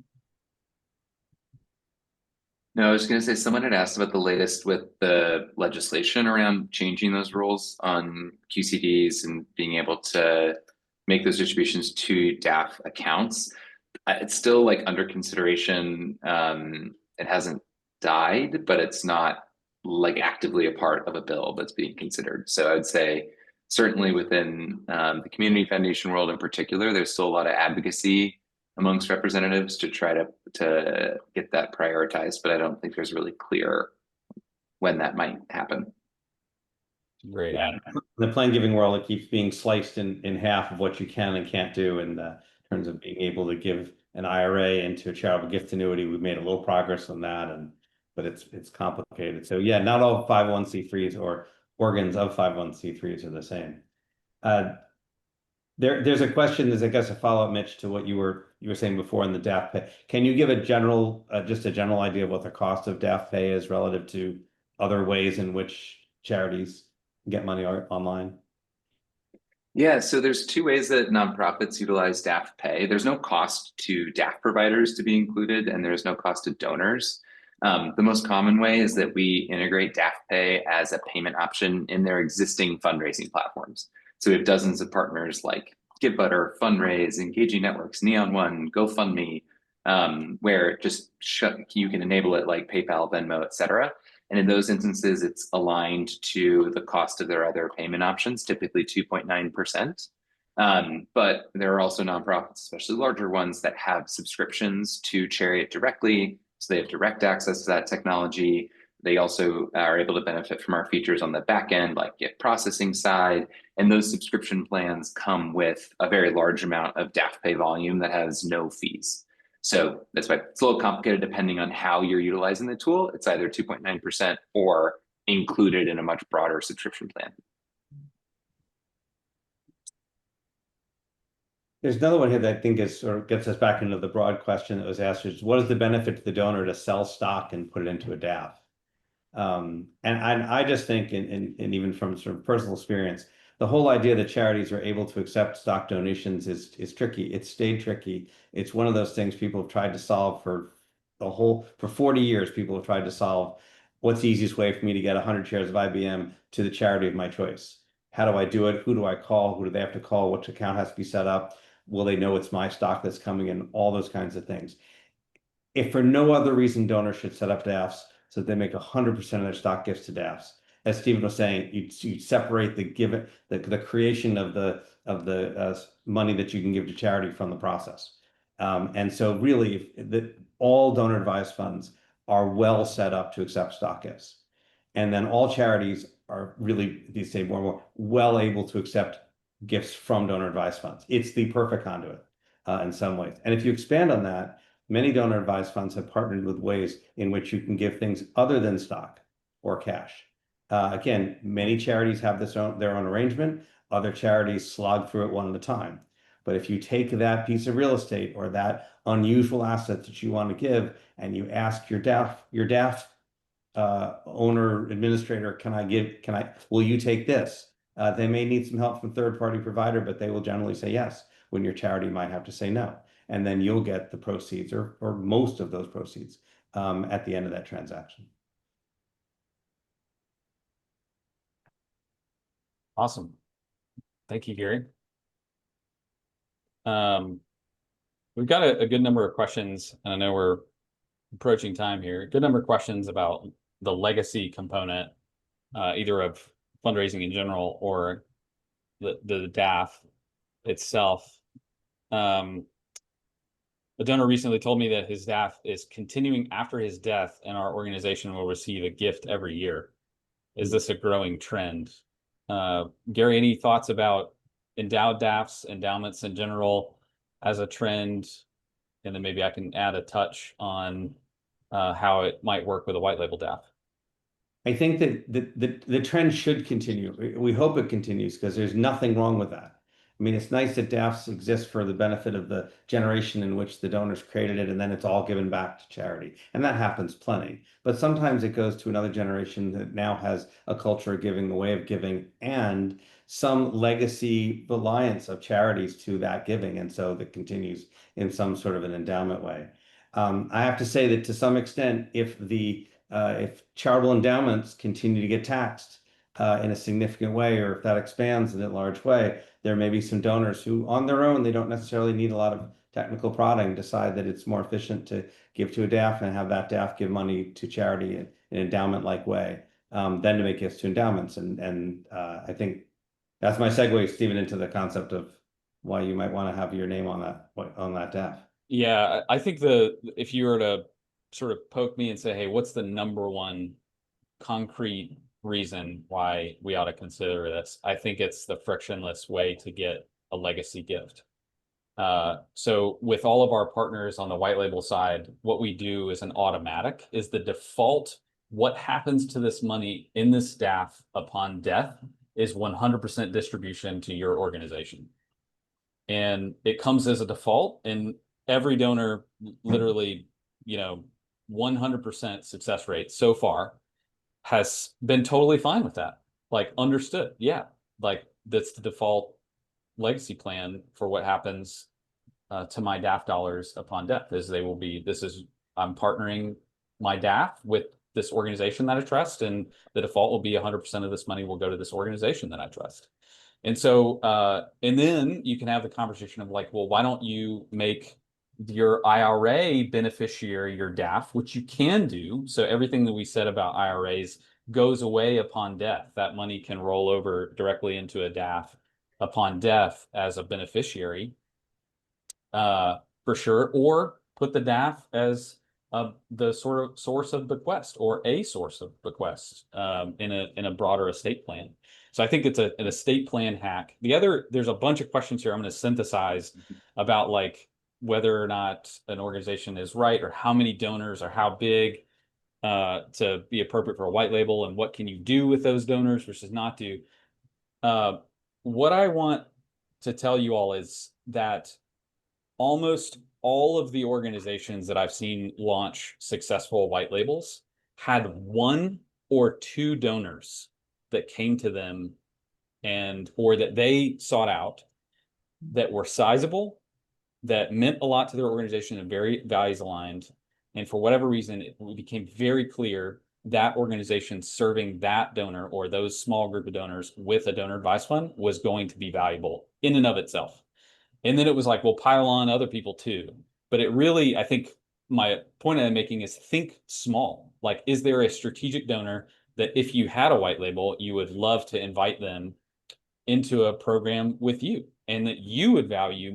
No, I was going to say someone had asked about the latest with the legislation around changing those rules on QCDs and being able to make those distributions to DAF accounts. It's still like under consideration. It hasn't died, but it's not like actively a part of a bill that's being considered. So I'd say certainly within the community foundation world in particular, there's still a lot of advocacy amongst representatives to try to get that prioritized, but I don't think there's really clear when that might happen. Great. Yeah. In the plan giving world, it keeps being sliced in half of what you can and can't do in terms of being able to give an IRA into a charitable gift annuity. We've made a little progress on that, but it's complicated. So yeah, not all 501c3s or organs of 501c3s are the same. There's a question, there's I guess a follow-up, Mitch, to what you were saying before in the DAF pay. Can you give a general just a general idea of what the cost of DAF pay is relative to other ways in which charities get money online? Yeah, so there's two ways that nonprofits utilize DAF pay. There's no cost to DAF providers to be included, and there's no cost to donors. The most common way is that we integrate DAF pay as a payment option in their existing fundraising platforms. So we have dozens of partners like GiveButter, Fundraise, Engaging Networks, Neon One, GoFundMe, where just you can enable it like PayPal, Venmo, et cetera. And in those instances, it's aligned to the cost of their other payment options, typically 2.9%. But there are also nonprofits, especially larger ones, that have subscriptions to Chariot directly. So they have direct access to that technology. They also are able to benefit from our features on the back end, like gift processing side. And those subscription plans come with a very large amount of DAF pay volume that has no fees. So that's why it's a little complicated depending on how you're utilizing the tool. It's either 2.9% or included in a much broader subscription plan. There's another one here that I think is sort of gets us back into the broad question that was asked, is what is the benefit to the donor to sell stock and put it into a DAF? And I just think, and even from sort of personal experience, the whole idea that charities are able to accept stock donations is tricky. It's stayed tricky. It's one of those things people have tried to solve for 40 years. People have tried to solve what's the easiest way for me to get 100 shares of IBM to the charity of my choice. How do I do it? Who do I call? Who do they have to call? Which account has to be set up? Will they know it's my stock that's coming in? All those kinds of things. If for no other reason, donors should set up DAFs so that they make 100% of their stock gifts to DAFs. As Stephen was saying, you separate the creation of the money that you can give to charity from the process. And so really, all donor advised funds are well set up to accept stock gifts. And then all charities are really, these say more and more, well able to accept gifts from donor advised funds. It's the perfect conduit in some ways. And if you expand on that, many donor advised funds have partnered with ways in which you can give things other than stock or cash. Again, many charities have their own arrangement. Other charities slog through it one at a time. But if you take that piece of real estate or that unusual asset that you want to give and you ask your DAF owner administrator, will you take this? They may need some help from third-party provider, but they will generally say yes, when your charity might have to say no. And then you'll get the proceeds or most of those proceeds at the end of that transaction. Awesome. Thank you, Gary. We've got a good number of questions, and I know we're approaching time here. Good number of questions about the legacy component, either of fundraising in general or the DAF itself. A donor recently told me that his DAF is continuing after his death, and our organization will receive a gift every year. Is this a growing trend? Gary, any thoughts about endowed DAFs, endowments in general as a trend? And then maybe I can add a touch on how it might work with a white label DAF. I think that the trend should continue. We hope it continues because there's nothing wrong with that. I mean, it's nice that DAFs exist for the benefit of the generation in which the donors created it, and then it's all given back to charity. And that happens plenty. But sometimes it goes to another generation that now has a culture of giving, a way of giving, and some legacy reliance of charities to that giving. And so that continues in some sort of an endowment way. I have to say that to some extent, if charitable endowments continue to get taxed in a significant way, or if that expands in a large way, there may be some donors who, on their own, they don't necessarily need a lot of technical prodding, decide that it's more efficient to give to a DAF and have that DAF give money to charity in an endowment-like way than to make gifts to endowments. And I think that's my segue, Stephen, into the concept of why you might want to have your name on that DAF. Yeah, I think if you were to sort of poke me and say, hey, what's the number one concrete reason why we ought to consider this? I think it's the frictionless way to get a legacy gift. So with all of our partners on the white label side, what we do is an automatic, is the default. What happens to this money in this DAF upon death is 100% distribution to your organization. And it comes as a default, and every donor literally, 100% success rate so far has been totally fine with that. Like, understood. Yeah. Like, that's the default legacy plan for what happens to my DAF dollars upon death, is I'm partnering my DAF with this organization that I trust, and the default will be 100% of this money will go to this organization that I trust. And so, and then you can have the conversation of like, well, why don't you make your IRA beneficiary your DAF, which you can do. So everything that we said about IRAs goes away upon death. That money can roll over directly into a DAF upon death as a beneficiary, for sure, or put the DAF as the sort of source of bequest, or a source of bequest in a broader estate plan. So I think it's an estate plan hack. There's a bunch of questions here I'm going to synthesize about like whether or not an organization is right, or how many donors, or how big to be appropriate for a white label, and what can you do with those donors versus not do. What I want to tell you all is that almost all of the organizations that I've seen launch successful white labels had one or two donors that came to them or that they sought out, that were sizable, that meant a lot to their organization and very values aligned. And for whatever reason, it became very clear that organization serving that donor or those small group of donors with a donor advice fund was going to be valuable in and of itself. And then it was like, we'll pile on other people too. But it really, I think my point I'm making is think small. Like, is there a strategic donor that if you had a white label, you would love to invite them into a program with you, and that you would value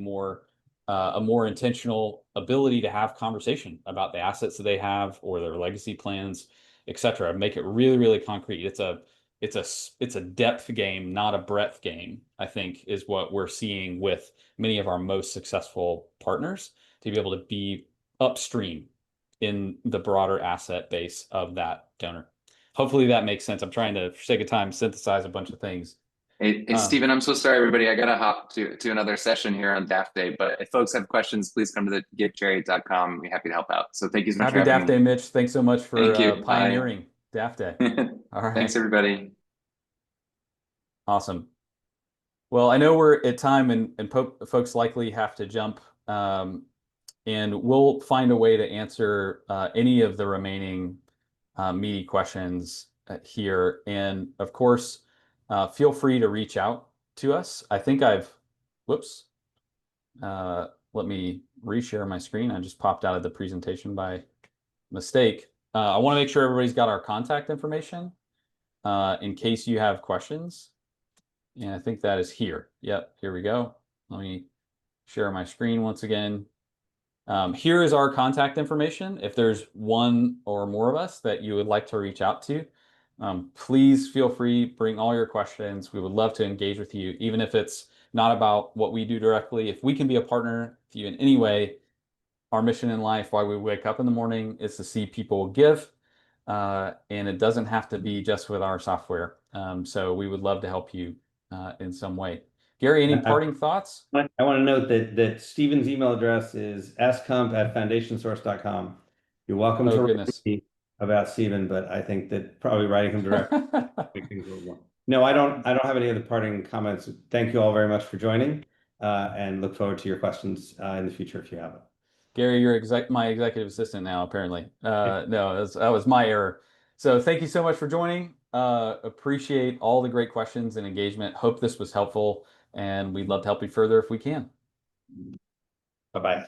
a more intentional ability to have conversation about the assets that they have or their legacy plans, et cetera. Make it really, really concrete. It's a depth game, not a breadth game, I think, is what we're seeing with many of our most successful partners, to be able to be upstream in the broader asset base of that donor. Hopefully that makes sense. I'm trying to, for sake of time, synthesize a bunch of things. Hey, Stephen, I'm so sorry, everybody. I got to hop to another session here on DAF Day. But if folks have questions, please come to the givechariot.com. We're happy to help out. So thank you so much Happy for having DAF me. Day, Mitch. Thanks so much for Thank you. pioneering DAF Day. All right. Thanks, everybody. Awesome. Well, I know we're at time, and folks likely have to jump, and we'll find a way to answer any of the remaining meaty questions here. And of course, feel free to reach out to us. I think whoops. Let me reshare my screen. I just popped out of the presentation by mistake. I want to make sure everybody's got our contact information in case you have questions. And I think that is here. Yep, here we go. Let me share my screen once again. Here is our contact information. If there's one or more of us that you would like to reach out to, please feel free, bring all your questions. We would love to engage with you, even if it's not about what we do directly. If we can be a partner with you in any way, our mission in life, why we wake up in the morning, is to see people give. And it doesn't have to be just with our software. So we would love to help you in some way. Gary, any parting thoughts? I want to note that Stephen's email address is scomp@foundationsource.com. You're welcome to write me about Stephen, but I think that probably writing him directly make things a little more. No, I don't have any other parting comments. Thank you all very much for joining, and look forward to your questions in the future if you have them. Gary, you're my executive assistant now, apparently. No, that was my error. So thank you so much for joining. Appreciate all the great questions and engagement. Hope this was helpful, and we'd love to help you further if we can. Bye-bye.